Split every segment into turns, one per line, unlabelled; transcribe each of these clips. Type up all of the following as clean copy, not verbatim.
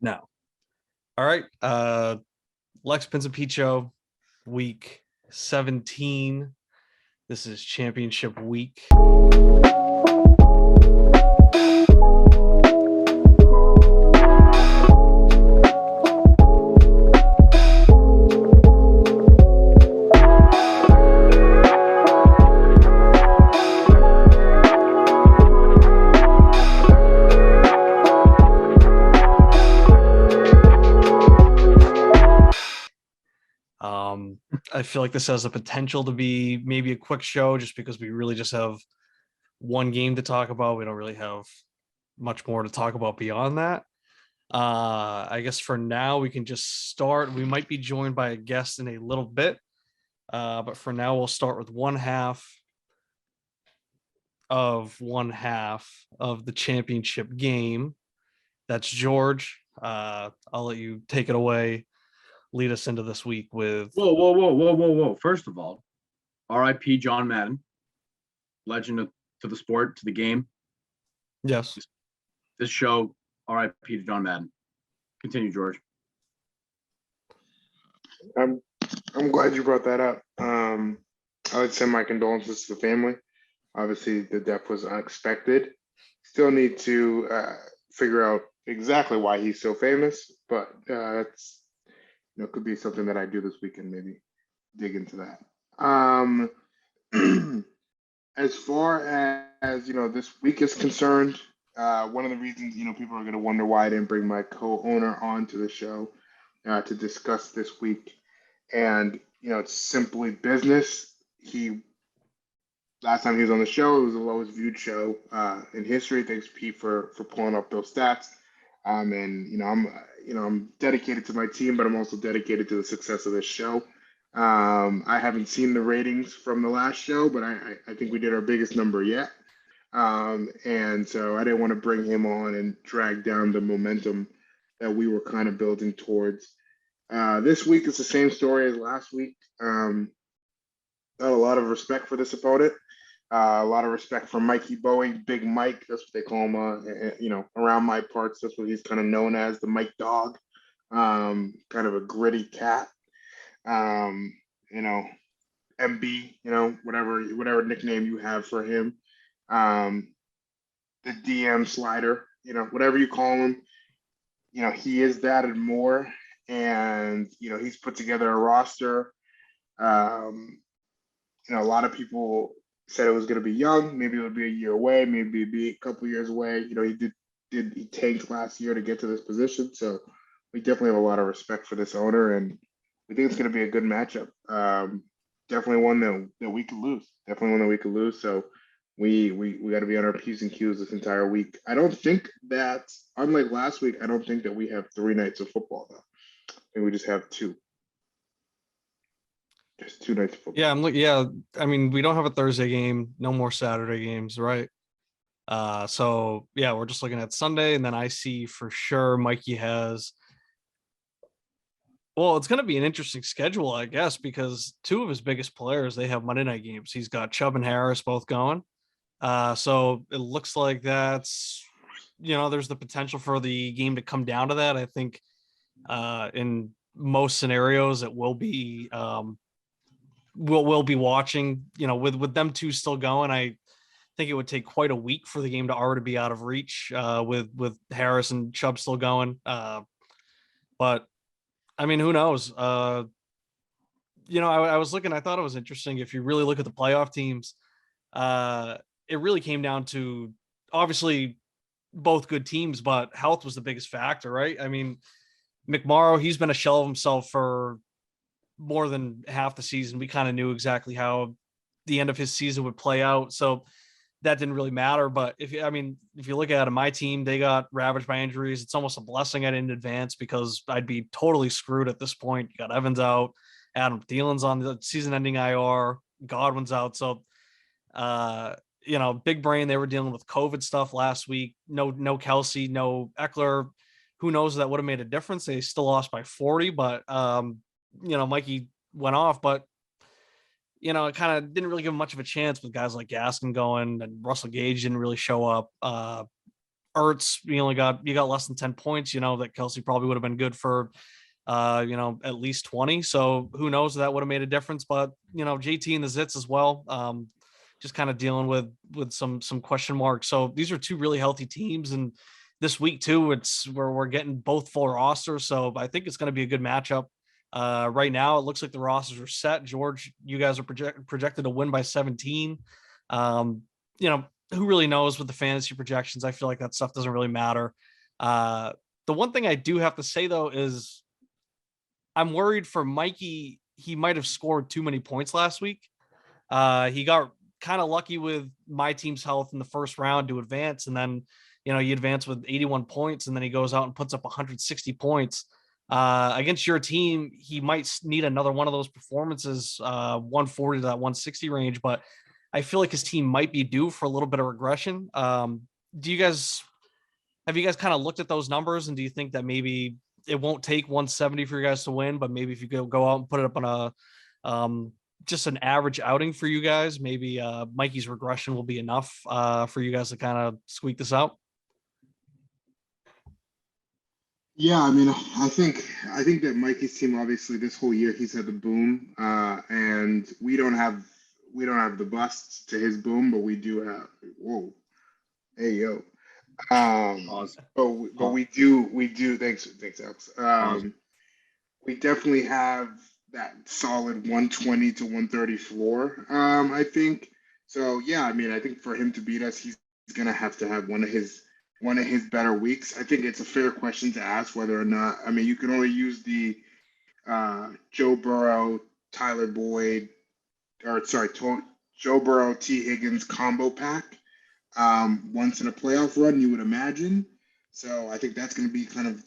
No. All right. Lex Pins and Pete Show, week 17. This is championship week. I feel like this has the potential to be maybe a quick show just because we really just have one game to talk about. We don't really have much more to talk about beyond that. I guess for now we can just start. We might be joined by a guest in a little bit, but for now we'll start with one half of the championship game. That's George. I'll let you take it away. Lead us into this week with
Whoa. First of all, R.I.P. John Madden, legend to the sport, to the game.
Yes.
This show, R.I.P. to John Madden. Continue, George.
I'm glad you brought that up. I would send my condolences to the family. Obviously, the death was unexpected. Still need to figure out exactly why he's so famous, but it's could be something that I do this weekend. Maybe dig into that. As far as this week is concerned, one of the reasons people are going to wonder why I didn't bring my co-owner onto the show to discuss this week, and it's simply business. Last time he was on the show, it was the lowest viewed show in history. Thanks, Pete, for pulling up those stats. And I'm dedicated to my team, but I'm also dedicated to the success of this show. I haven't seen the ratings from the last show, but I think we did our biggest number yet. And so I didn't want to bring him on and drag down the momentum that we were kind of building towards. This week is the same story as last week. Not a lot of respect for this opponent. A lot of respect for Mikey, Bowen, Big Mike. That's what they call him. Around my parts, that's what he's kind of known as, the Mike Dog. Kind of a gritty cat. MB. Whatever nickname you have for him. The DM slider. Whatever you call him. He is that and more. And he's put together a roster. A lot of people said it was going to be young. Maybe it would be a year away. Maybe it'd be a couple years away. He tanked last year to get to this position. So we definitely have a lot of respect for this owner, and we think it's going to be a good matchup. Definitely one that we could lose. So we got to be on our P's and Q's this entire week. I don't think that, unlike last week, I don't think that we have 3 nights of football though. I think we just have 2. Just 2 nights of football.
Yeah, I mean, we don't have a Thursday game, no more Saturday games, right? So yeah, we're just looking at Sunday, and then I see for sure Mikey has. Well, it's going to be an interesting schedule, I guess, because 2 of his biggest players, they have Monday night games. He's got Chubb and Harris both going. So it looks like there's the potential for the game to come down to that. I think in most scenarios, it will be. We'll be watching, with them 2 still going. I think it would take quite a week for the game to already be out of reach with Harris and Chubb still going. But I mean, who knows? I was looking, I thought it was interesting. If you really look at the playoff teams, it really came down to obviously both good teams, but health was the biggest factor, right? I mean, McMorrow, he's been a shell of himself for more than half the season. We kind of knew exactly how the end of his season would play out. So that didn't really matter. But if you look at it, my team, they got ravaged by injuries. It's almost a blessing I didn't advance because I'd be totally screwed at this point. You got Evans out, Adam Thielen's on the season-ending IR, Godwin's out. So, big brain, they were dealing with COVID stuff last week. No Kelsey, no Eckler. Who knows, that would have made a difference. They still lost by 40, but Mikey went off, but it kind of didn't really give him much of a chance with guys like Gaskin going, and Russell Gage didn't really show up. Ertz, you got less than 10 points. That Kelsey probably would have been good for at least 20. So who knows, that would have made a difference. But JT and the Zits as well. Just kind of dealing with some question marks. So these are two really healthy teams, and this week too, it's where we're getting both full rosters. So I think it's going to be a good matchup. Right now, it looks like the rosters are set. George, you guys are projected to win by 17. Who really knows with the fantasy projections? I feel like that stuff doesn't really matter. The one thing I do have to say though is I'm worried for Mikey. He might have scored too many points last week. He got kind of lucky with my team's health in the first round to advance, and then he advanced with 81 points, and then he goes out and puts up 160 points against your team. He might need another one of those performances, 140 to that 160 range, but I feel like his team might be due for a little bit of regression. Have you guys kind of looked at those numbers, and do you think that maybe it won't take 170 for you guys to win, but maybe if you go out and put it up on a just an average outing for you guys, maybe Mikey's regression will be enough for you guys to kind of squeak this out?
Yeah, I mean, I think that Mikey's team, obviously this whole year he's had the boom, and we don't have the busts to his boom, but we do have. Whoa, hey yo, but we do. Thanks, Alex. We definitely have that solid 120 to 130 floor. I think so. Yeah, I mean, I think for him to beat us, he's gonna have to have one of his better weeks. I think it's a fair question to ask whether or not. I mean, you can only use the Joe Burrow, Tyler Boyd, Joe Burrow, T. Higgins combo pack once in a playoff run, you would imagine. So I think that's going to be kind of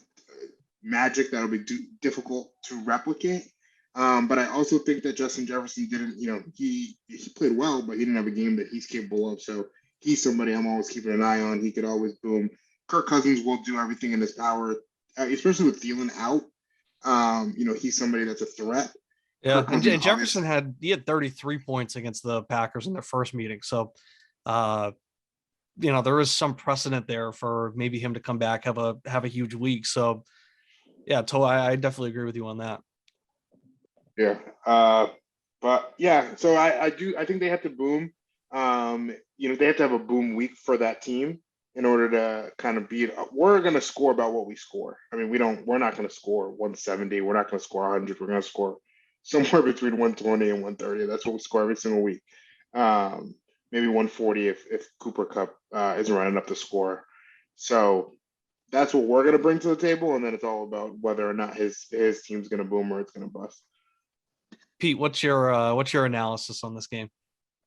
magic that'll be difficult to replicate. But I also think that Justin Jefferson didn't, he played well, but he didn't have a game that he's capable of. So he's somebody I'm always keeping an eye on. He could always boom. Kirk Cousins will do everything in his power, especially with Thielen out. He's somebody that's a threat.
Yeah, and Jefferson had 33 points against the Packers in their first meeting. So, there is some precedent there for maybe him to come back, have a huge week. So, yeah, I definitely agree with you on that.
Yeah, but yeah, so I think they have to boom. They have to have a boom week for that team in order to kind of beat. We're going to score about what we score. I mean, we're not going to score 170. We're not going to score 100. We're going to score somewhere between 120 and 130. That's what we score every single week. Maybe 140 if Cooper Kupp isn't running up the score. So that's what we're going to bring to the table, and then it's all about whether or not his team's going to boom or it's going to bust.
Pete, what's your analysis on this game?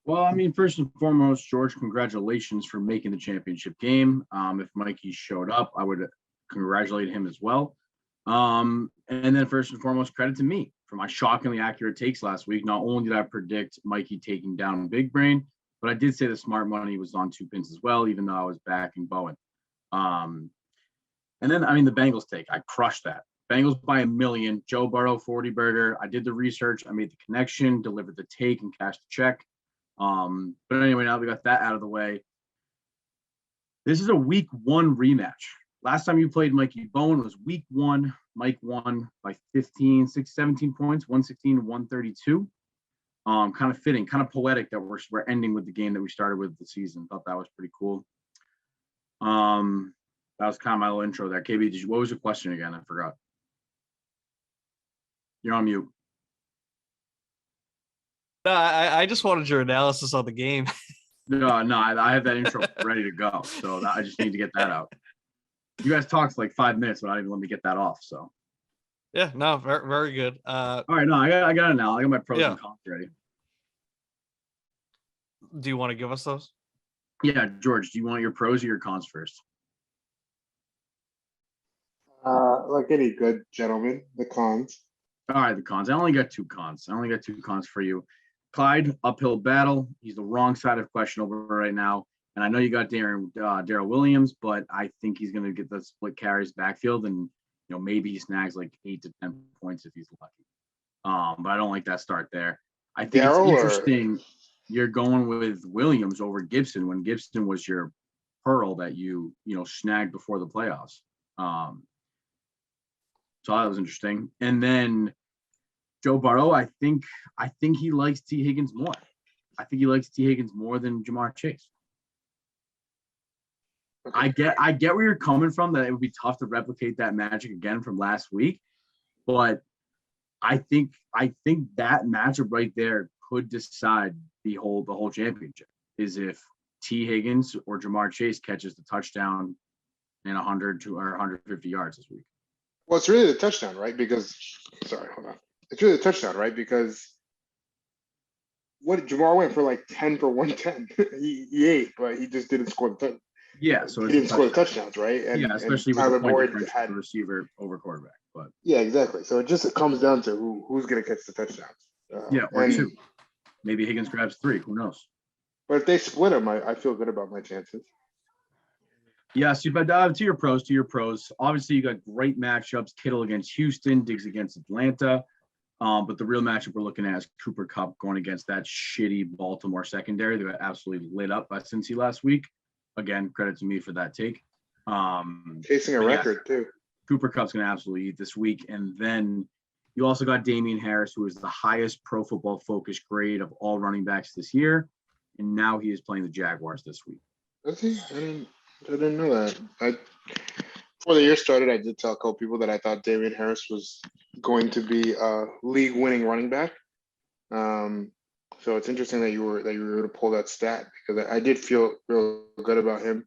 Well, I mean, first and foremost, George, congratulations for making the championship game. If Mikey showed up, I would congratulate him as well. And then first and foremost, credit to me for my shockingly accurate takes last week. Not only did I predict Mikey taking down Big Brain, but I did say the smart money was on 2 pins as well, even though I was backing Bowen. And then, I mean, the Bengals take, I crushed that. Bengals by 1 million, Joe Burrow, 40 burger. I did the research, I made the connection, delivered the take, and cashed the check. But anyway, now we got that out of the way. This is a week 1 rematch. Last time you played Mikey Bowen was week 1. Mike won by 17 points, 116 to 132. Kind of fitting, kind of poetic that we're ending with the game that we started with the season. Thought that was pretty cool. That was kind of my little intro there. KB, what was your question again? I forgot. You're on mute.
No, I just wanted your analysis on the game.
No, I have that intro ready to go. So I just need to get that out. You guys talked for like 5 minutes, but not even let me get that off. So
yeah, no, very, very good.
All right, no, I got it now. I got my pros and cons ready.
Do you want to give us those?
Yeah, George, do you want your pros or your cons first?
Like any good gentleman, the cons.
All right, the cons. I only got 2 cons. For you. Clyde, uphill battle. He's the wrong side of questionable right now. And I know you got Darrell Williams, but I think he's going to get the split carries backfield, and maybe he snags like 8 to 10 points if he's lucky. But I don't like that start there. I think it's interesting. You're going with Williams over Gibson when Gibson was your pearl that you snagged before the playoffs. So that was interesting. And then Joe Burrow, I think he likes T. Higgins more. I think he likes T. Higgins more than Jamar Chase.
Okay.
I get where you're coming from, that it would be tough to replicate that magic again from last week, but I think that matchup right there could decide the whole championship, is if T. Higgins or Jamar Chase catches the touchdown in 100 to or 150 yards this week.
Well, it's really the touchdown, right? Because hold on. It's really the touchdown, right? Because what Jamar went for like 10 for 110. he ate, but he just didn't score the touchdown.
Yeah, so
he didn't score the touchdowns, right? And
yeah, especially with
Tyler
the point
Boyd
difference
had
for the receiver over quarterback. But
yeah, exactly. So it comes down to who's going to catch the touchdowns.
yeah, or
and,
2. Maybe Higgins grabs 3. Who knows?
But if they split them, I feel good about my chances.
Yes, but to your pros. Obviously, you got great matchups. Kittle against Houston, Diggs against Atlanta. But the real matchup we're looking at is Cooper Kupp going against that shitty Baltimore secondary that got absolutely lit up by Cincy last week. Again, credit to me for that take.
Chasing a record, too.
Cooper Kupp's going to absolutely eat this week. And then you also got Damian Harris, who is the highest Pro Football Focus grade of all running backs this year. And now he is playing the Jaguars this week.
Is he? I didn't know that. Before the year started, I did tell a couple people that I thought Damian Harris was going to be a league-winning running back. So it's interesting that you were able to pull that stat, because I did feel real good about him.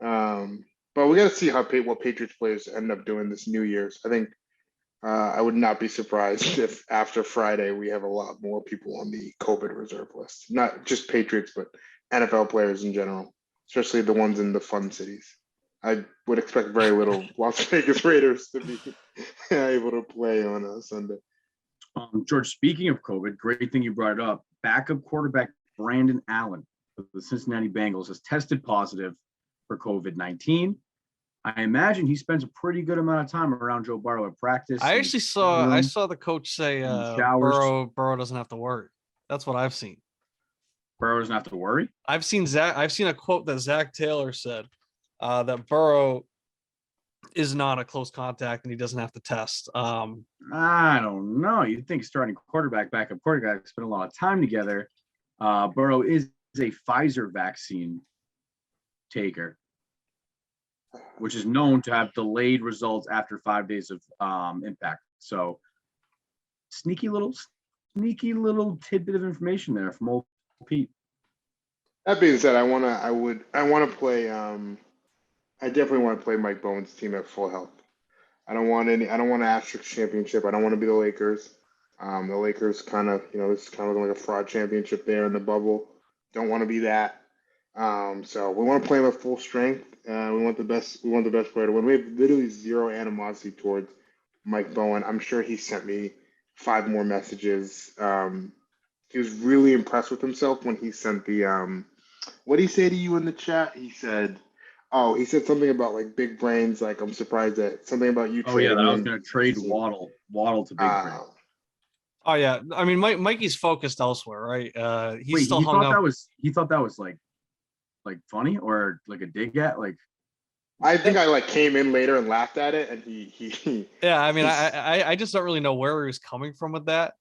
But we got to see what Patriots players end up doing this New Year's. I think I would not be surprised if after Friday we have a lot more people on the COVID reserve list. Not just Patriots, but NFL players in general, especially the ones in the fun cities. I would expect very little Las Vegas Raiders to be able to play on a Sunday.
George, speaking of COVID, great thing you brought it up. Backup quarterback Brandon Allen of the Cincinnati Bengals has tested positive for COVID-19. I imagine he spends a pretty good amount of time around Joe Burrow at practice.
I saw the coach say Burrow doesn't have to worry. That's what I've seen.
Burrow doesn't have to worry.
I've seen a quote that Zach Taylor said that Burrow is not a close contact and he doesn't have to test.
I don't know. You'd think starting backup quarterback, spend a lot of time together. Burrow is a Pfizer vaccine taker, which is known to have delayed results after 5 days of impact. So sneaky little tidbit of information there from old Pete.
That being said, I definitely want to play Mike Bowen's team at full health. I don't want to asterisk championship. I don't want to be the Lakers. The Lakers kind of, it's kind of like a fraud championship there in the bubble. Don't want to be that. So we want to play him at full strength. We want the best player to win. We have literally zero animosity towards Mike Bowen. I'm sure he sent me 5 more messages. He was really impressed with himself when he sent the what did he say to you in the chat? He said something about like big brains. Like, I'm surprised that something about you.
Oh yeah, that I was going to trade Waddle to big brain.
Oh yeah, I mean, Mikey's focused elsewhere, right? He
thought that was like funny or like a dig at like.
I think I came in later and laughed at it, and he.
Yeah, I mean, I just don't really know where he was coming from with that.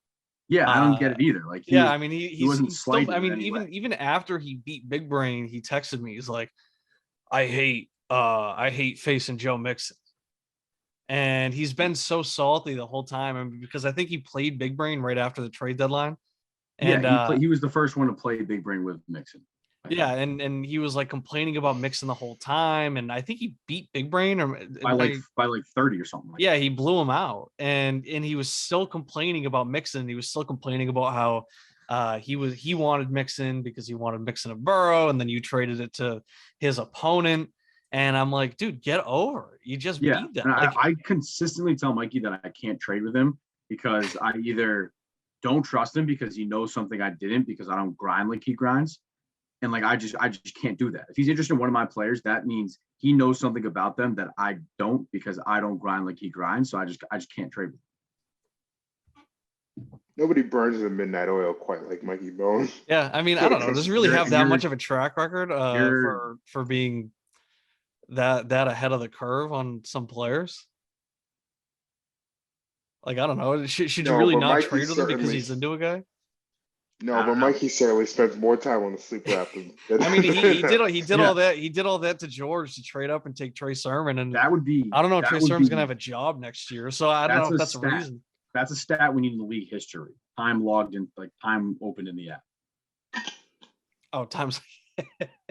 Yeah, I don't get it either. Like,
I mean, he wasn't
slighted.
I mean, even after he beat Big Brain, he texted me. He's like, I hate facing Joe Mixon. And he's been so salty the whole time. I mean, because I think he played Big Brain right after the trade deadline. And
he was the first one to play Big Brain with Mixon.
Yeah,
and he was like complaining about Mixon the whole time, and I think he beat Big Brain
by like 30 or something.
Yeah, he blew him out, and he was still complaining about Mixon. He was still complaining about how he wanted Mixon because he wanted Mixon to Burrow, and then you traded it to his opponent. And I'm like, dude, get over it. You just beat them.
I consistently tell Mikey that I can't trade with him because I either don't trust him because he knows something I didn't, because I don't grind like he grinds. And like I just can't do that. If he's interested in one of my players, that means he knows something about them that I don't, because I don't grind like he grinds. So I just can't trade with him.
Nobody burns the midnight oil quite like Mikey Bowen.
Yeah, I mean, I don't know. Does he really have that much of a track record for being that ahead of the curve on some players? Like, I don't know. Should you
No,
really
but
not
Mikey
trade with him because
certainly.
he's into a guy?
No,
I
but
don't know.
Mikey certainly spends more time on the sleeper app than.
I mean, he did
Yeah.
all that to George to trade up and take Trey Sermon, and
That would be.
I don't know if
that
Trey
would
Sermon's
be-
gonna have a job next year, so I don't know if that's a
stat.
reason.
That's a stat we need in the league history. Time logged in, like time opened in the app.
Oh, times.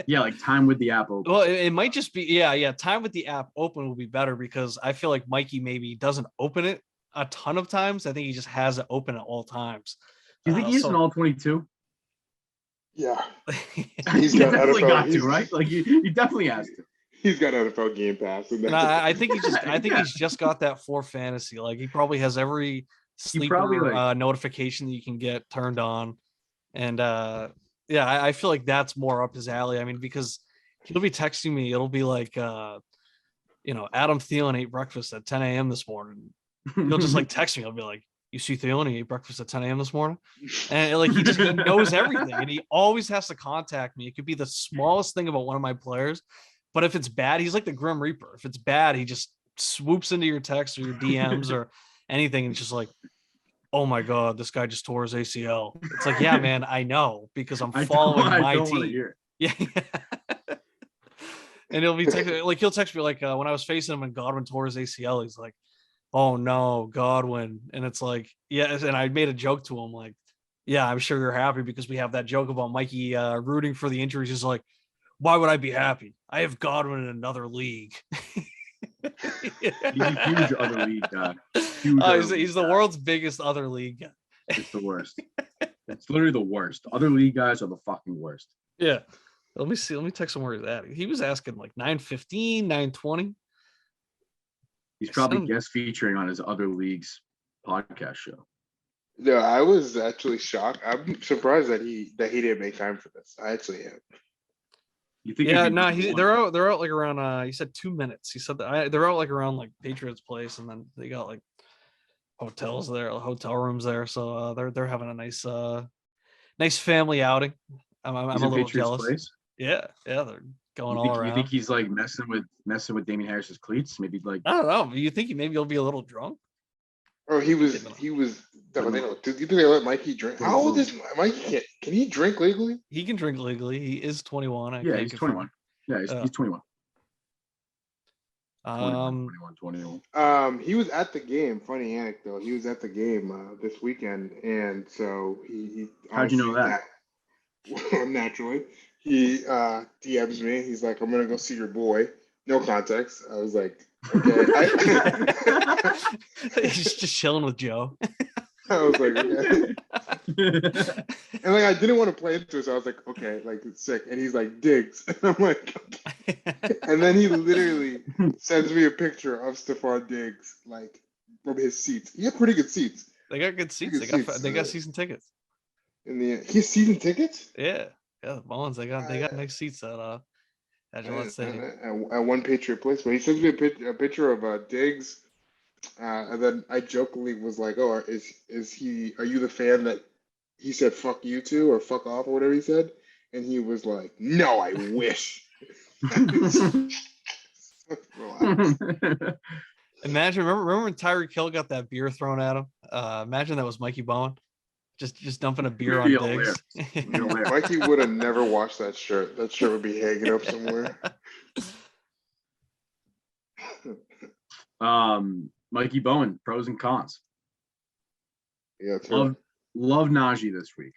Yeah, like time with the app open.
Well, it might just be yeah. Time with the app open will be better because I feel like Mikey maybe doesn't open it a ton of times. I think he just has it open at all times.
Do you think he's an all 22?
Yeah,
He's
got
definitely
NFL
got to,
he's-
right? Like he definitely has to.
he's got NFL Game Pass, and
And I think
Yeah.
he's just got that for fantasy. Like he probably has every sleeper
probably,
notification that you can get turned on, and yeah, I feel like that's more up his alley. I mean, because he'll be texting me, it'll be like Adam Thielen ate breakfast at 10 a.m. this morning. He'll just like text me. I'll be like, "You see Thielen, he ate breakfast at 10 a.m. this morning," and like he knows everything, and he always has to contact me. It could be the smallest thing about one of my players, but if it's bad, he's like the Grim Reaper. If it's bad, he just swoops into your text or your DMs or anything, and it's just like, "Oh my god, this guy just tore his ACL." It's like, yeah, man, I know because I'm following my
don't want to
team.
hear
Yeah. And he'll be texting, like he'll text me like when I was facing him and Godwin tore his ACL, he's like, "Oh no, Godwin." And it's like, yeah, and I made a joke to him like, "Yeah, I'm sure you're happy because we have that joke about Mikey rooting for the injuries." He's like, "Why would I be happy? I have Godwin in another league."
He's a huge other league guy. Huge other
He's
league
the
guy.
world's biggest other league guy.
It's the worst. It's literally the worst. Other league guys are the fucking worst.
Yeah. Let me see. Let me text him where he's at. He was asking like 9:15, 9:20.
He's
I
probably
sent him-
guest featuring on his other league's podcast show.
No, I was actually shocked. I'm surprised that he didn't make time for this. I actually am.
You think?
Yeah,
it'd be
no,
number one?
they're out like around he said 2 minutes. He said that they're out like around like Patriots place, and then they got like hotels there, hotel rooms there. So they're having a nice family outing. I'm
He's
a
in
little
Patriots
jealous.
Place?
Yeah, they're going
You
all
think,
around.
you think he's like messing with Damian Harris's cleats? Maybe like
I don't know. You think maybe he'll be a little drunk?
Oh, he was. No, they don't. Do you think they let Mikey drink? How old is Mikey? Can he drink legally?
He can drink legally. He is 21.
yeah, he's 21. Yeah, he's 21. 21.
He was at the game. Funny anecdote. He was at the game this weekend, and so he
How'd you know that?
Well, naturally, he DMs me. He's like, "I'm gonna go see your boy." No context. I was like, "Okay."
He's just chilling with Joe.
I was like, "Okay." And like I didn't want to play into it, so I was like, "Okay, like it's sick." And he's like, "Diggs," and I'm like, okay. And then he literally sends me a picture of Stephon Diggs, like from his seats. He had pretty good seats.
They got good seats. They got season tickets.
In the end, he's season tickets.
Yeah, the Bowens. They got nice seats at Gillette Stadium.
At one Patriot place, but he sends me a picture of Diggs, and then I jokingly was like, "Oh, is he? Are you the fan that he said fuck you to or fuck off or whatever he said?" And he was like, "No, I wish."
Imagine, remember when Tyreek Hill got that beer thrown at him? Imagine that was Mikey Bowen, just dumping a beer on Diggs.
Mikey would have never washed that shirt. That shirt would be hanging up somewhere.
Mikey Bowen, pros and cons.
Yeah,
love Najee this week.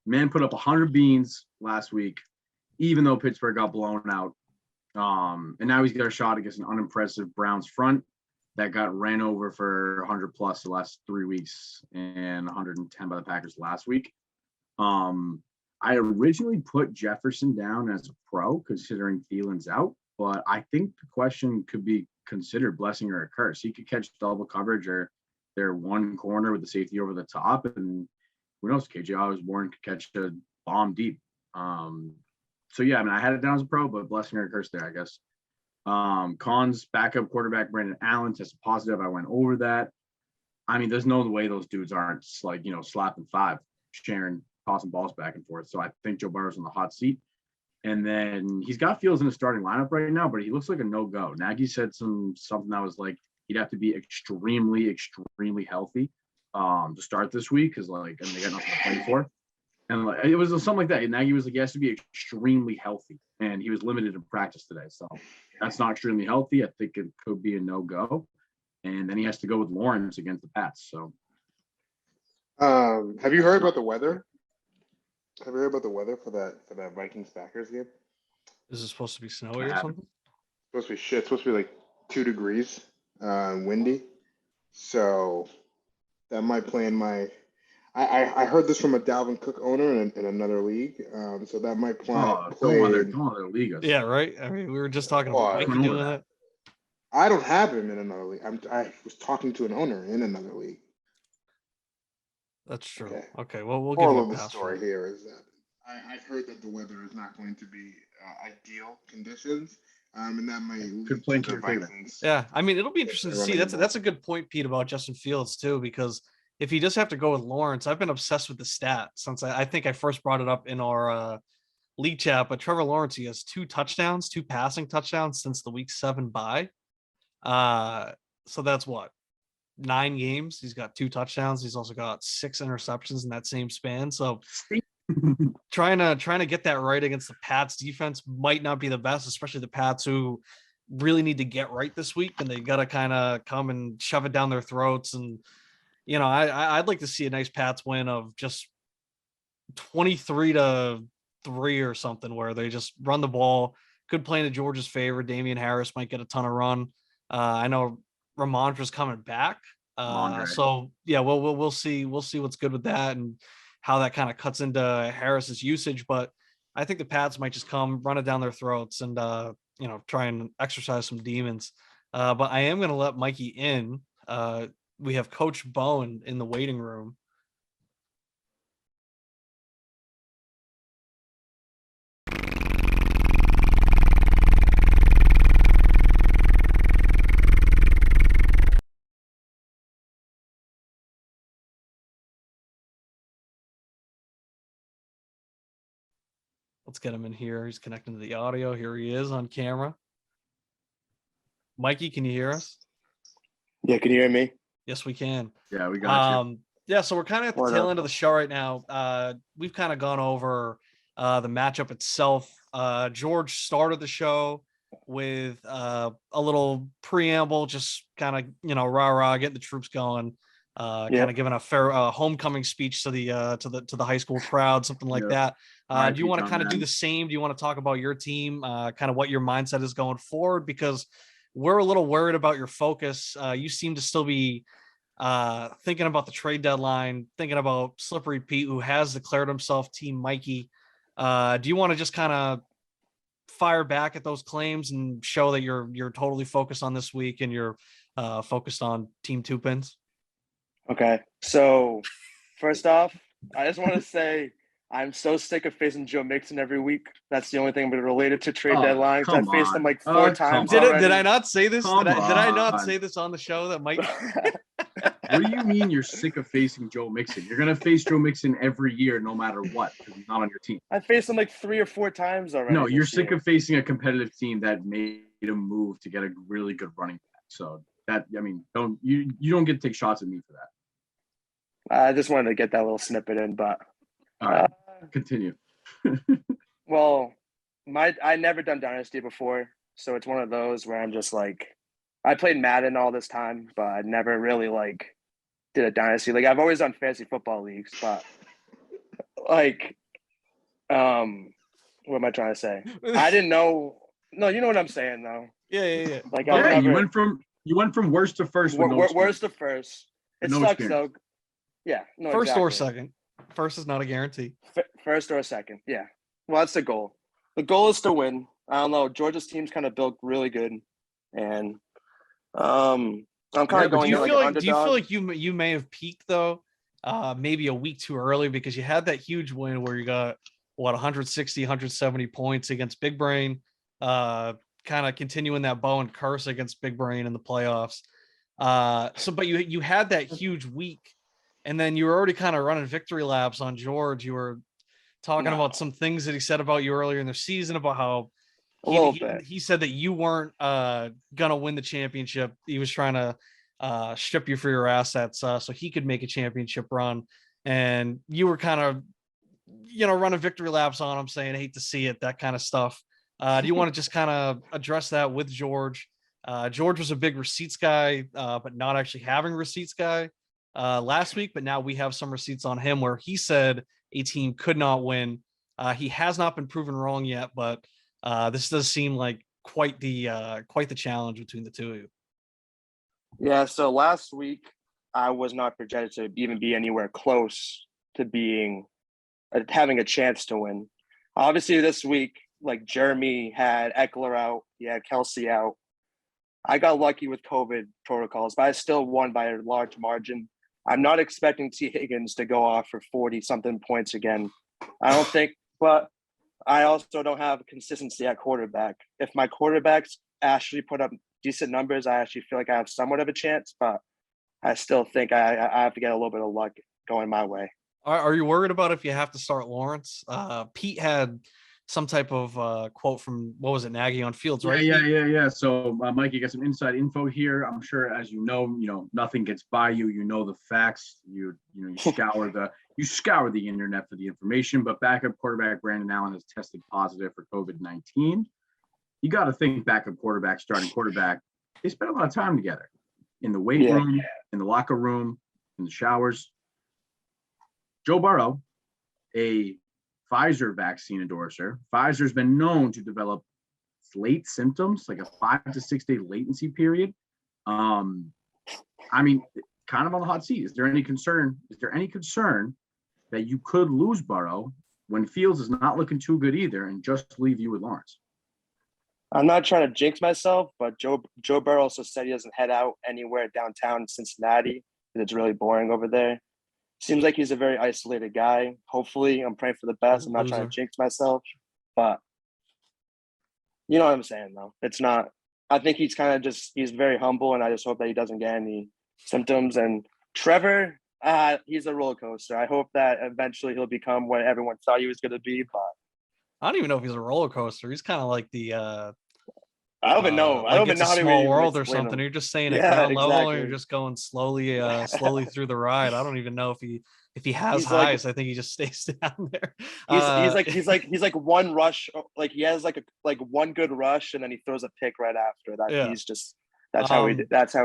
Man put up 100 beans last week, even though Pittsburgh got blown out. And now he's got a shot against an unimpressive Browns front that got ran over for 100 plus the last 3 weeks and 110 by the Packers last week. I originally put Jefferson down as a pro considering Thielen's out, but I think the question could be considered blessing or a curse. He could catch double coverage or their one corner with the safety over the top, and who knows, KJ Osborne could catch a bomb deep. So yeah, I mean, I had it down as a pro, but blessing or a curse there, I guess. Cons, backup quarterback Brandon Allen tested positive. I went over that. I mean, there's no way those dudes aren't slapping five, sharing, tossing balls back and forth. So I think Joe Burrow's on the hot seat. And then he's got Fields in the starting lineup right now, but he looks like a no-go. Nagy said something that was like he'd have to be extremely, extremely healthy to start this week because and they got nothing to play for. And it was something like that. And Nagy was like, he has to be extremely healthy, and he was limited in practice today. So that's not extremely healthy. I think it could be a no-go. And then he has to go with Lawrence against the Pats. So,
have you heard about the weather? Have you heard about the weather for that Vikings Packers game?
Is it supposed to be snowy or something?
It's supposed to be shit. It's supposed to be like 2 degrees, windy. So that might play in my. I heard this from a Dalvin Cook owner in another league. So that might play.
Don't other league.
Yeah, right. I mean, we were just talking about Mikey doing that.
I don't have him in another league. I was talking to an owner in another league.
That's true. Okay. Well, we'll
Moral
give
of
you a
the
pass.
story here is that I've heard that the weather is not going to be ideal conditions, and that might
could play into your favor.
Yeah, I mean, it'll be interesting to see. That's a good point, Pete, about Justin Fields too, because if he does have to go with Lawrence, I've been obsessed with the stat since I think I first brought it up in our league chat. But Trevor Lawrence, he has 2 passing touchdowns since the week 7 bye. So that's what, 9 games. He's got 2 touchdowns. He's also got 6 interceptions in that same span. So trying to get that right against the Pats defense might not be the best, especially the Pats who really need to get right this week, and they got to kind of come and shove it down their throats. And I'd like to see a nice Pats win of just 23-3 or something, where they just run the ball. Could play into Georgia's favor. Damian Harris might get a ton of run. I know Ramondra's coming back. So yeah, we'll see what's good with that and how that kind of cuts into Harris's usage. But I think the Pats might just come run it down their throats and try and exercise some demons. But I am going to let Mikey in. We have Coach Bowen in the waiting room. Let's get him in here. He's connecting to the audio. Here he is on camera. Mikey, can you hear us?
Yeah, can you hear me?
Yes, we can.
Yeah, we got you.
Yeah, so we're kind of at the tail end of the show right now. We've kind of gone over the matchup itself. George started the show with a little preamble, just kind of rah-rah, getting the troops going. Kind of giving a fair homecoming speech to the high school crowd, something like that. Do you want to kind of do the same? Do you want to talk about your team, kind of what your mindset is going forward? Because we're a little worried about your focus. You seem to still be thinking about the trade deadline, thinking about Slippery Pete, who has declared himself Team Mikey. Do you want to just kind of fire back at those claims and show that you're totally focused on this week and you're focused on Team Two Pins?
Okay, so first off, I just want to say I'm so sick of facing Joe Mixon every week. That's the only thing but related to trade deadlines. I faced him like 4 times.
Did I not say this? Did I not say this on the show that Mike?
What do you mean you're sick of facing Joe Mixon? You're gonna face Joe Mixon every year, no matter what, because he's not on your team.
I faced him like 3 or 4 times already.
No, you're sick of facing a competitive team that made a move to get a really good running back. So that, I mean, you don't get to take shots at me for that.
I just wanted to get that little snippet in, but
continue.
Well, I never done Dynasty before, so it's one of those where I'm just like, I played Madden all this time, but I never really like did a Dynasty. Like I've always done fantasy football leagues, but like, what am I trying to say? I didn't know. No, you know what I'm saying though.
Yeah.
Like
you went from worst to first.
Worst to first. It sucks though. Yeah. No.
First or second. First is not a guarantee.
First or second. Yeah. Well, that's the goal. The goal is to win. I don't know. Georgia's team's kind of built really good, and I'm kind of going.
Do you feel like you may have peaked though? Maybe a week too early, because you had that huge win where you got 160, 170 points against Big Brain. Kind of continuing that Bowen curse against Big Brain in the playoffs. But you had that huge week. And then you were already kind of running victory laps on George. You were talking
No.
about some things that he said about you earlier in the season about how
A little bit.
he said that you weren't gonna win the championship. He was trying to strip you for your assets so he could make a championship run. And you were kind of, running victory laps on him, saying, hate to see it, that kind of stuff. Do you want to just kind of address that with George? George was a big receipts guy, but not actually having receipts guy last week. But now we have some receipts on him where he said a team could not win. He has not been proven wrong yet, but this does seem like quite the challenge between the two of you.
Yeah, so last week I was not projected to even be anywhere close to being having a chance to win. Obviously, this week, like Jeremy had Eckler out, he had Kelsey out. I got lucky with COVID protocols, but I still won by a large margin. I'm not expecting T. Higgins to go off for 40 something points again. I don't think, but I also don't have consistency at quarterback. If my quarterbacks actually put up decent numbers, I actually feel like I have somewhat of a chance, but I still think I have to get a little bit of luck going my way.
Are you worried about if you have to start Lawrence? Pete had some type of quote from, what was it, Nagy on Fields, right?
Yeah. So, Mike, you got some inside info here. I'm sure, as you know, nothing gets by you. You know the facts. You scour the internet for the information. But backup quarterback Brandon Allen has tested positive for COVID-19. You got to think backup quarterback, starting quarterback, they spend a lot of time together in the weight room, in the locker room, in the showers. Joe Burrow, a Pfizer vaccine endorser. Pfizer's been known to develop late symptoms, like a 5 to 6 day latency period. I mean, kind of on the hot seat. Is there any concern that you could lose Burrow when Fields is not looking too good either and just leave you with Lawrence?
I'm not trying to jinx myself, but Joe Burrow also said he doesn't head out anywhere downtown Cincinnati because it's really boring over there. Seems like he's a very isolated guy. Hopefully, I'm praying for the best. I'm not trying to jinx myself, but you know what I'm saying, though. It's not. I think he's very humble, and I just hope that he doesn't get any symptoms. And Trevor, he's a roller coaster. I hope that eventually he'll become what everyone thought he was going to be, but
I don't even know if he's a roller coaster. He's kind of like the
I don't even know. I
like
don't even
it's
know
a
how to
small
even
world or
explain
something.
him.
You're just saying at ground level, and you're
Exactly.
just going slowly through the ride. I don't even know if he has
He's
highs. I think he just stays down there.
He's like one rush, like he has like one good rush, and then he throws a pick right after that.
Yeah.
He's just that's how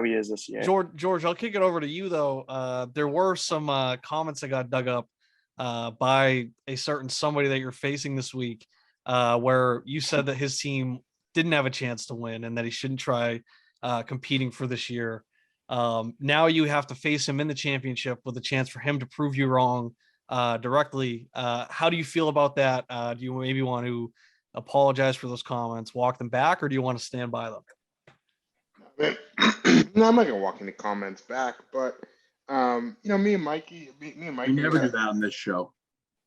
he is this year.
George, I'll kick it over to you though. There were some comments that got dug up by a certain somebody that you're facing this week, where you said that his team didn't have a chance to win and that he shouldn't try competing for this year. Now you have to face him in the championship with a chance for him to prove you wrong directly. How do you feel about that? Do you maybe want to apologize for those comments, walk them back, or do you want to stand by them?
No, I'm not gonna walk any comments back, but me and Mikey.
We never do that on this show.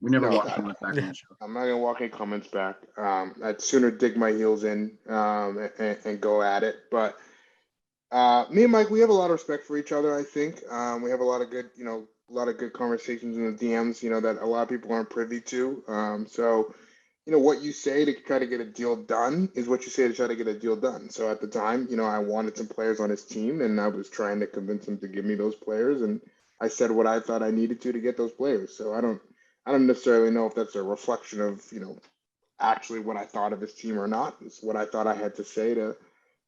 We never walk comments back on the show.
I'm not gonna walk any comments back. I'd sooner dig my heels in and go at it. But me and Mike, we have a lot of respect for each other. I think we have a lot of good conversations in the DMs. That a lot of people aren't privy to. So what you say to try to get a deal done is what you say to try to get a deal done. So at the time, I wanted some players on his team, and I was trying to convince him to give me those players, and I said what I thought I needed to get those players. So I don't necessarily know if that's a reflection of, actually what I thought of his team or not. It's what I thought I had to say to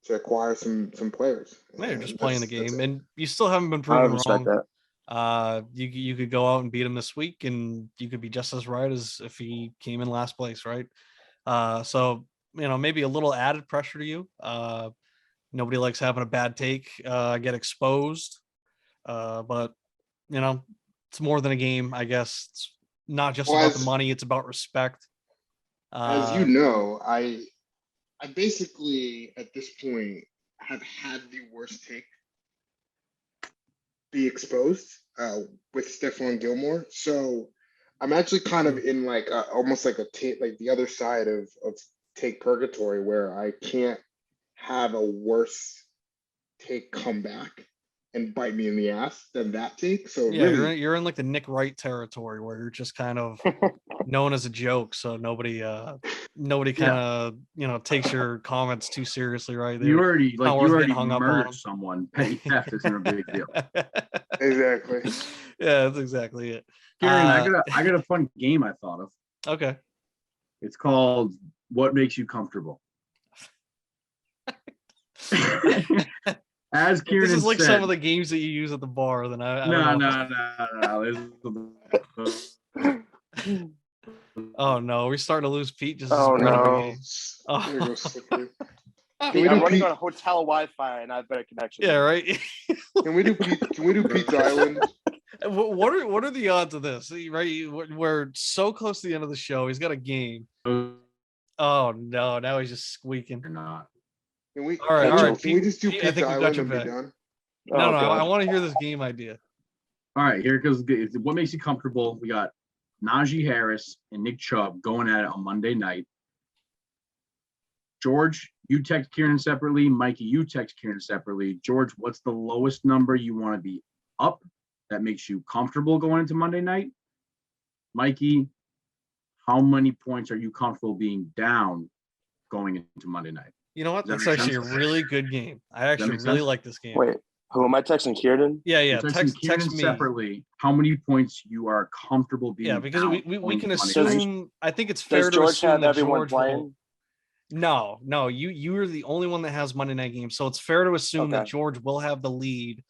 acquire some players.
You're just playing the game, and you still haven't been proven wrong.
That.
You could go out and beat him this week, and you could be just as right as if he came in last place, right? So maybe a little added pressure to you. Nobody likes having a bad take get exposed, but it's more than a game, I guess. It's not just about the money; it's about respect.
As you know, I basically at this point have had the worst take be exposed with Stephon Gilmore. So I'm actually kind of in like almost like a take, like the other side of take purgatory, where I can't have a worse take come back. and bite me in the ass than that take. So
Yeah,
really,
you're in like the Nick Wright territory where you're just kind of known as a joke, so nobody kind of takes your comments too seriously, right?
You
They're
already
not
you
worth
already
getting hung up
murdered
on.
someone. Petty theft isn't a big deal.
exactly.
Yeah, that's exactly it.
Kieran, I got a fun game I thought of.
Okay.
It's called What Makes You Comfortable. As
If
Kieran
this is like
said,
some of the games that you use at the bar, then I don't know.
No.
Oh no, we're starting to lose Pete just as
Oh,
we bring up a
no.
game.
There
Oh.
goes slippery.
I'm
we do
running
Pete-
on a hotel Wi-Fi and I have better connection.
Yeah, right.
Can we do Pete's Island?
What are the odds of this? Right, we're so close to the end of the show. He's got a game. Oh no, now he's just squeaking.
You're not.
Can we?
All right,
Can we just do
Pete, I
Pete's
think we got
Island
your
and be
back.
done?
No, I
God.
want to hear this game idea.
All right, here goes. What makes you comfortable? We got Najee Harris and Nick Chubb going at it on Monday night. George, you text Kieran separately. Mikey, you text Kieran separately. George, what's the lowest number you want to be up that makes you comfortable going into Monday night? Mikey, how many points are you comfortable being down going into Monday night?
You know what?
Does
That's
that make
actually
sense?
a really good game. I actually
make
really
sense?
like this game.
Wait, who am I texting? Kieran?
Yeah,
You're texting Kieran
text me.
separately. How many points you are comfortable being?
Yeah, because
down
we
going
can
into Monday night?
assume. I think it's fair
Does
to
George
assume
have
that
everyone
George
playing?
will. No, you are the only one that has Monday night games, so it's fair to assume that
Okay.
George will have the lead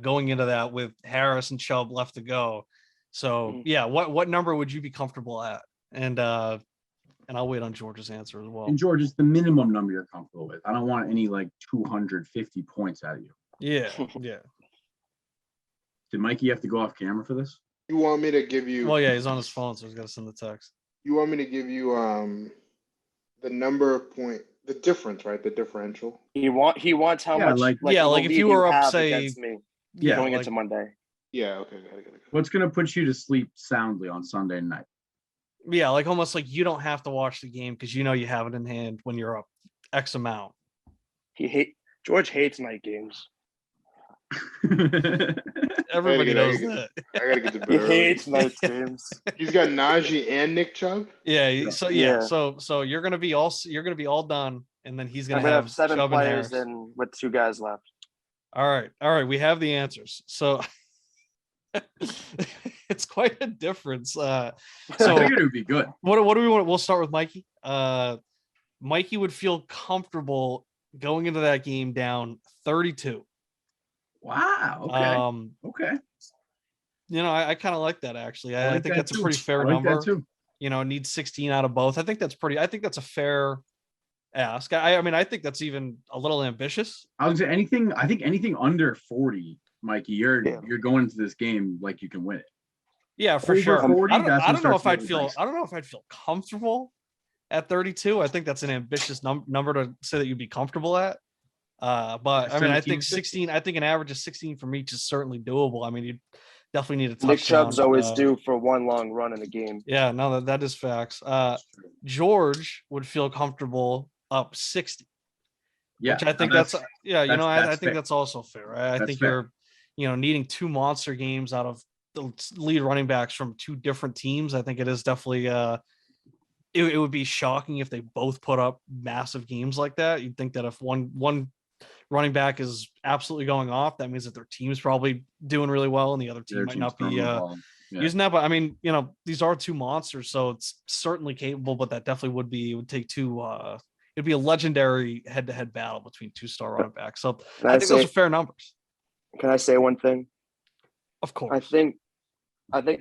going into that with Harris and Chubb left to go. So
Mhm.
yeah, what number would you be comfortable at? And I'll wait on George's answer as well.
And George, it's the minimum number you're comfortable with. I don't want any like 250 points out of you.
Yeah, yeah.
Did Mikey have to go off camera for this?
You want me to give you?
Well, yeah, he's on his phone, so he's got to send the text.
You want me to give you the number of the difference, right? The differential.
He wants how
Yeah,
much?
like-
yeah,
the
like if
lead
you were up,
have
say,
against me
yeah,
going
like,
into Monday.
Yeah. Okay. Got it.
What's going to put you to sleep soundly on Sunday night?
yeah, like almost like you don't have to watch the game because you know you have it in hand when you're up X amount.
George hates night games.
Everybody knows
get-
that.
I gotta get to bed.
He
early.
hates night games.
He's got Najee and Nick Chubb.
Yeah, so yeah,
Yeah.
so you're gonna be all done, and then he's
I'm
gonna
gonna
have
have 7
Chubb and
players
Harris.
and with 2 guys left.
All right, we have the answers. So it's quite a difference.
I
So
figured it would be good.
what do we want? We'll start with Mikey. Mikey would feel comfortable going into that game down 32.
Wow. Okay. Okay.
You know, I kind of like that actually. I
like
think
that
that's
too.
a pretty fair
I like
number.
that too.
You know, needs 16 out of both. I think that's a fair ask. I mean, I think that's even a little ambitious.
I was gonna say I think anything under 40, Mikey, you're going into this game like you can win it.
Yeah, for
Over
sure.
40,
I
that's
don't
when
know
it
if
starts
I'd
getting
feel.
nice.
I don't know if I'd feel comfortable at 32. I think that's an ambitious number to say that you'd be comfortable at. But I mean, I think 16. I think an average of 16 from each is certainly doable. I mean, you definitely need a touchdown.
Nick Chubb's always due for one long run in the game.
Yeah, no, that is facts. George would feel comfortable up 60.
Yeah,
which I think that's I think
fair.
that's also fair. Right? I
That's
think
fair.
you're needing 2 monster games out of the lead running backs from 2 different teams. I think it is definitely it would be shocking if they both put up massive games like that. You'd think that if one running back is absolutely going off, that means that their team's probably doing really well and the other team might not be using that. But I mean, these are 2 monsters, so it's certainly capable, but that definitely would take 2 it'd be a legendary head-to-head battle between 2 star running backs. So I think those are fair numbers.
Can I say one thing?
Of course.
I think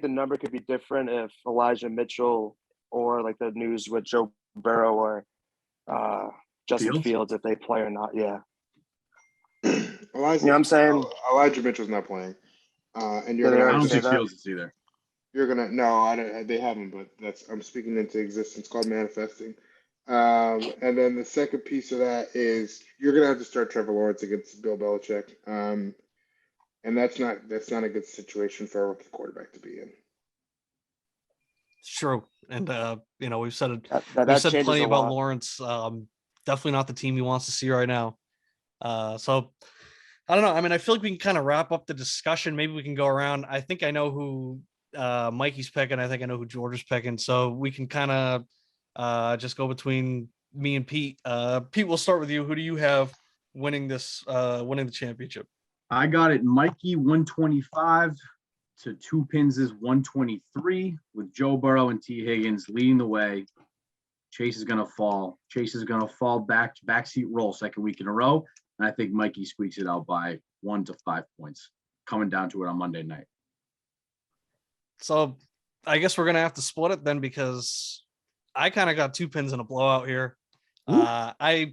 the number could be different if Elijah Mitchell or like the news with Joe Burrow or Justin Fields if they play or not. Yeah.
Elijah,
you know what I'm saying?
Elijah Mitchell's not playing. And you're
I
gonna
don't think Fields is either.
You're gonna I don't, they haven't, but I'm speaking into existence, called manifesting. And then the second piece of that is you're gonna have to start Trevor Lawrence against Bill Belichick. And that's not a good situation for a rookie quarterback to be in.
It's true. And we've said it
that
we've said
changes
plenty
a
about
lot.
Lawrence. Definitely not the team he wants to see right now. So I don't know. I mean, I feel like we can kind of wrap up the discussion. Maybe we can go around. I think I know who Mikey's picking. I think I know who George is picking. So we can kind of just go between me and Pete. Pete, we'll start with you. Who do you have winning winning the championship?
I got it. Mikey 125 to Two Pins is 123 with Joe Burrow and T. Higgins leading the way. Chase is going to fall. Chase is going to fall backseat roll second week in a row. And I think Mikey squeaks it out by 1 to 5 points, coming down to it on Monday night.
So I guess we're going to have to split it then, because I kind of got Two Pins in a blowout here. I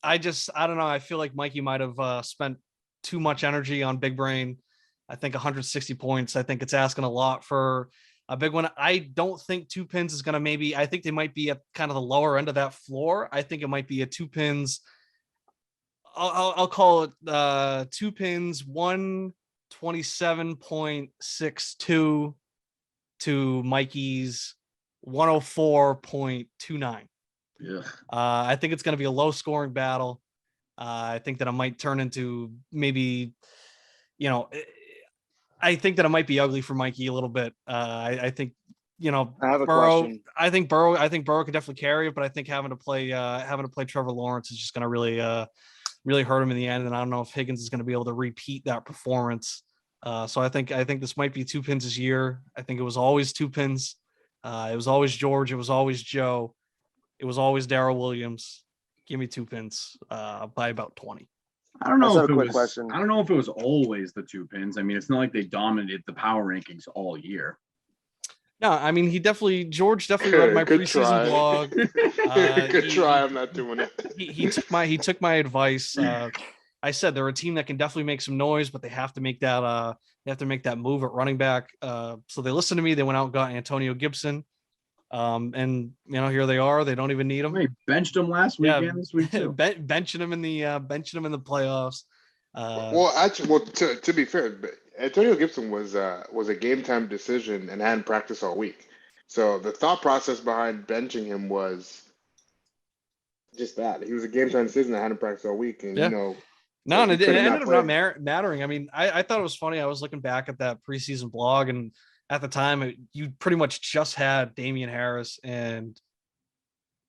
don't know. I feel like Mikey might have spent too much energy on Big Brain. I think 160 points. I think it's asking a lot for a big one. I don't think Two Pins is going to I think they might be at kind of the lower end of that floor. I think it might be a Two Pins. I'll call it Two Pins 127.62 to Mikey's 104.29.
Yeah.
I think it's going to be a low scoring battle. I think that it might turn into maybe, I think that it might be ugly for Mikey a little bit. I think,
I have a
Burrow.
question.
I think Burrow could definitely carry it, but I think having to play Trevor Lawrence is just going to really hurt him in the end. And I don't know if Higgins is going to be able to repeat that performance. So I think this might be Two Pins' year. I think it was always Two Pins. It was always George. It was always Joe. It was always Darrell Williams. Give me Two Pins by about 20.
I don't know
if it was.
Question. I don't know if it was always the Two Pins. I mean, it's not like they dominated the power rankings all year.
No, I mean George definitely read my preseason blog.
Good try. I'm not doing it.
He took my advice. I said they're a team that can definitely make some noise, but they have to make that move at running back. So they listened to me. They went out and got Antonio Gibson. And here they are. They don't even need him.
They benched him last weekend. This week too.
benching him in the playoffs.
To be fair, Antonio Gibson was a game time decision and hadn't practiced all week. So the thought process behind benching him was just that. He was a game time decision that hadn't practiced all week, and
No, and it ended up not mattering. I mean, I thought it was funny. I was looking back at that preseason blog, and at the time, you pretty much just had Damian Harris and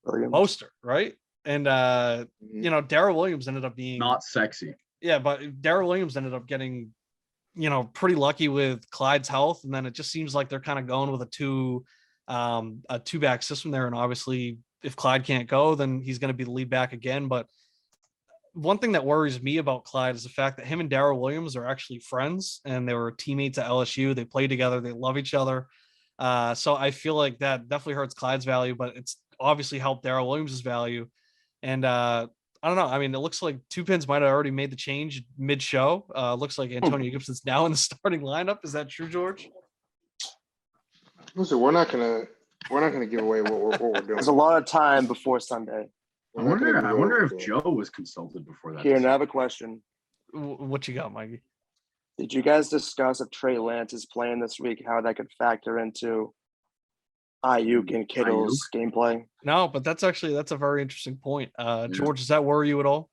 Mostert, right? And Darrell Williams ended up being
not sexy.
Yeah, but Darrell Williams ended up getting, pretty lucky with Clyde's health, and then it just seems like they're kind of going with a two-back system there. And obviously, if Clyde can't go, then he's going to be the lead back again. But one thing that worries me about Clyde is the fact that him and Darrell Williams are actually friends, and they were teammates at LSU. They play together. They love each other. So I feel like that definitely hurts Clyde's value, but it's obviously helped Darrell Williams' value. And I don't know. I mean, it looks like Two Pins might have already made the change mid-show. Looks like Antonio Gibson's now in the starting lineup. Is that true, George?
Listen, we're not gonna give away what we're doing.
There's a lot of time before Sunday.
I wonder if Joe was consulted before that.
Here, and I have a question.
What you got, Mikey?
Did you guys discuss if Trey Lance is playing this week, how that could factor into Ayuk and Kittle's gameplay?
No, but that's a very interesting point. George, does that worry you at all?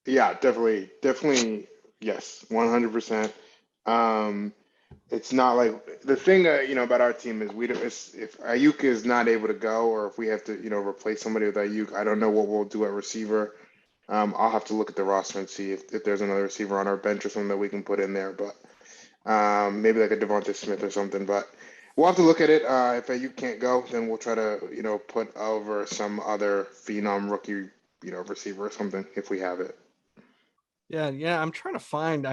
Yeah, definitely. Yes, 100%. It's not like the thing, about our team is if Ayuk is not able to go, or if we have to, replace somebody with Ayuk, I don't know what we'll do at receiver. I'll have to look at the roster and see if there's another receiver on our bench or something that we can put in there, but maybe like a Devontae Smith or something, but we'll have to look at it. If Ayuk can't go, then we'll try to, put over some other phenom rookie, receiver or something if we have it.
Yeah. I'm trying to find,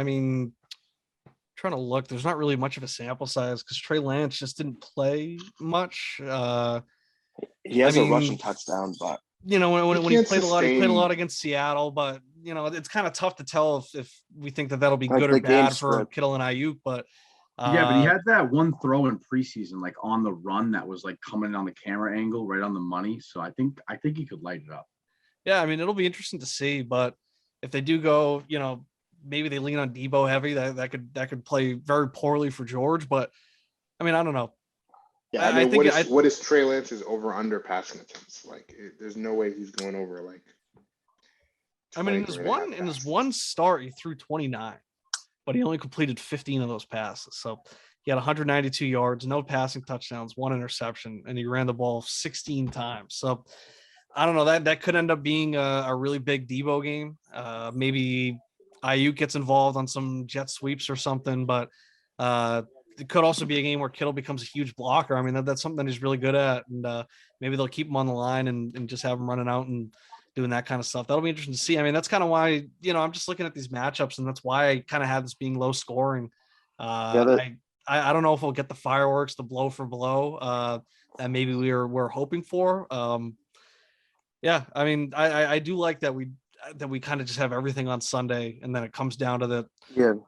trying to look. There's not really much of a sample size because Trey Lance just didn't play much.
He has a rushing touchdown, but
when he played a lot against Seattle, but it's kind of tough to tell if we think that'll be good or bad for Kittle and Ayuk. But
but he had that one throw in preseason, like on the run, that was like coming on the camera angle, right on the money. So I think he could light it up.
Yeah, it'll be interesting to see. But if they do go, maybe they lean on Debo heavy. That could play very poorly for George. But I don't know.
Yeah, what is Trey Lance's over under passing attempts? Like, there's no way he's going over
I mean, in
23
his
and a half
one
passes.
start, he threw 29, but he only completed 15 of those passes. So he had 192 yards, no passing touchdowns, 1 interception, and he ran the ball 16 times. So I don't know, that could end up being a really big Debo game. Maybe Ayuk gets involved on some jet sweeps or something, but it could also be a game where Kittle becomes a huge blocker. I mean, that's something that he's really good at, and maybe they'll keep him on the line and just have him running out and doing that kind of stuff. That'll be interesting to see. I mean, that's kind of why, I'm just looking at these matchups, and that's why I kind of have this being low scoring. I don't know if we'll get the fireworks, the blow for blow that maybe we're hoping for. Yeah, I mean, I do like that we kind of just have everything on Sunday, and then it comes down to the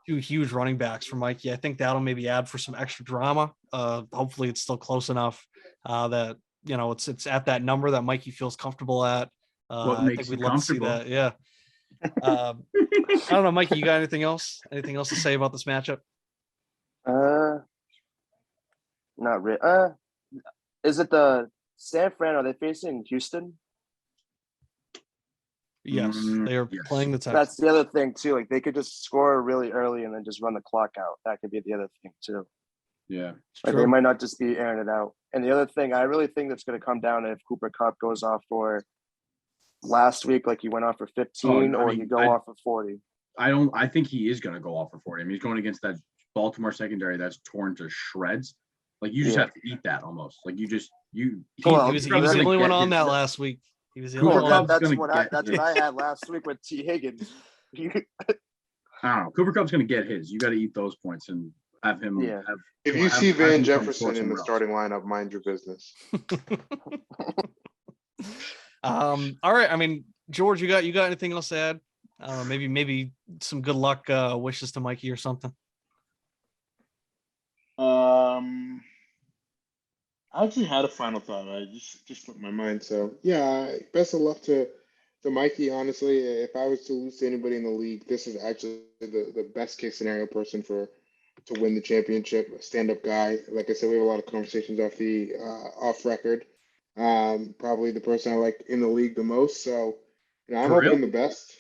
two huge running backs for Mikey. I think that'll maybe add for some extra drama. Hopefully, it's still close enough that it's at that number that Mikey feels comfortable at.
What
I
makes
think
you
we'd love to see
comfortable?
that. Yeah. I don't know, Mikey. You got anything else? Anything else to say about this matchup?
Not really. Is it the San Fran? Are they facing Houston?
Yes, they are
Yes.
playing the Texans.
That's the other thing too. Like they could just score really early and then just run the clock out. That could be the other thing too.
Yeah.
Like they might not just be airing it out. And the other thing, I really think that's going to come down to if Cooper Kupp goes off for last week, like he went off for 15, or he go off for 40.
I think he is going to go off for 40. I mean, he's going against that Baltimore secondary that's torn to shreds. Like you just have to eat that almost. Like he was
the only one on that last week. He was the only one.
That's what I had last week with T. Higgins.
I don't know. Cooper Kupp's going to get his. You got to eat those points and have him.
Yeah. If you see Van Jefferson in the starting lineup, mind your business.
All right. I mean, George, you got anything else to add? Maybe some good luck wishes to Mikey or something.
I actually had a final thought. I just slipped my mind. So yeah, best of luck to Mikey. Honestly, if I was to lose to anybody in the league, this is actually the best case scenario person to win the championship. A stand-up guy. Like I said, we have a lot of conversations off record. Probably the person I like in the league the most. So I'm hoping the best.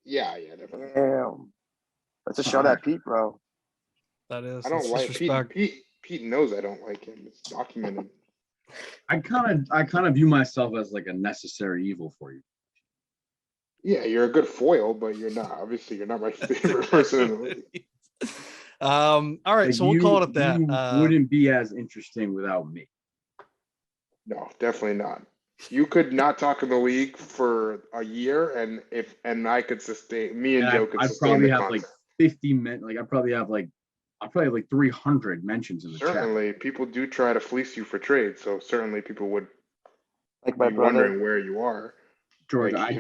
Yeah, definitely.
Damn. That's a shot at Pete, bro.
That is.
I don't like Pete. Pete knows I don't like him. It's documented.
I kind of view myself as like a necessary evil for you.
Yeah, you're a good foil, but you're not. Obviously, you're not my favorite person in the league.
All right,
like
so we'll call it that.
You wouldn't be as interesting without me.
No, definitely not. You could not talk in the league for a year, and I could sustain. Me and Joe could sustain.
I'd probably have like 50 men. Like I'd probably have like 300 mentions in the chat.
Certainly, people do try to fleece you for trade, so certainly people would
like my
be
brother.
wondering where you are.
George,
like,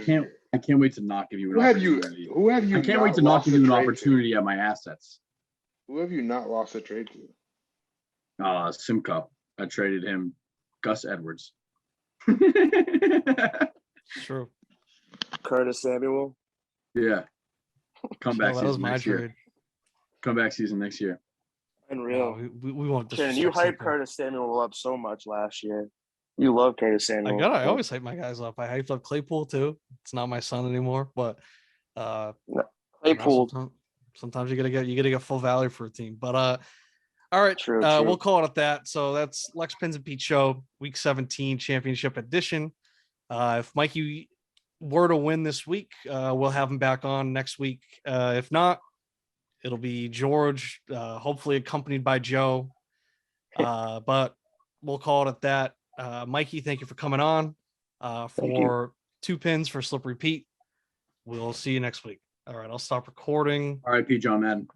I can't wait to not give you an opportunity.
Who have you?
I can't wait to not give you an opportunity at my assets.
Who have you not lost a trade to?
Simcoe. I traded him Gus Edwards.
True.
Curtis Samuel.
Yeah. Comeback
that was
season
my
next
trade.
year. Comeback season next year.
Unreal.
No, we won't.
Shannon, you hyped Curtis Samuel up so much last year. You love Curtis Samuel.
I always hype my guys up. I hyped up Claypool too. It's not my son anymore, but
Claypool.
Sometimes you gotta get full value for a team. But all right,
true.
We'll call it at that. So that's Lex Pins and Pete Show, Week 17 Championship Edition. If Mikey were to win this week, we'll have him back on next week. If not, it'll be George, hopefully accompanied by Joe. But we'll call it at that. Mikey, thank you for coming on. For 2 pins for Slippery Pete. We'll see you next week. All right, I'll stop recording.
All right, Pete John Madden.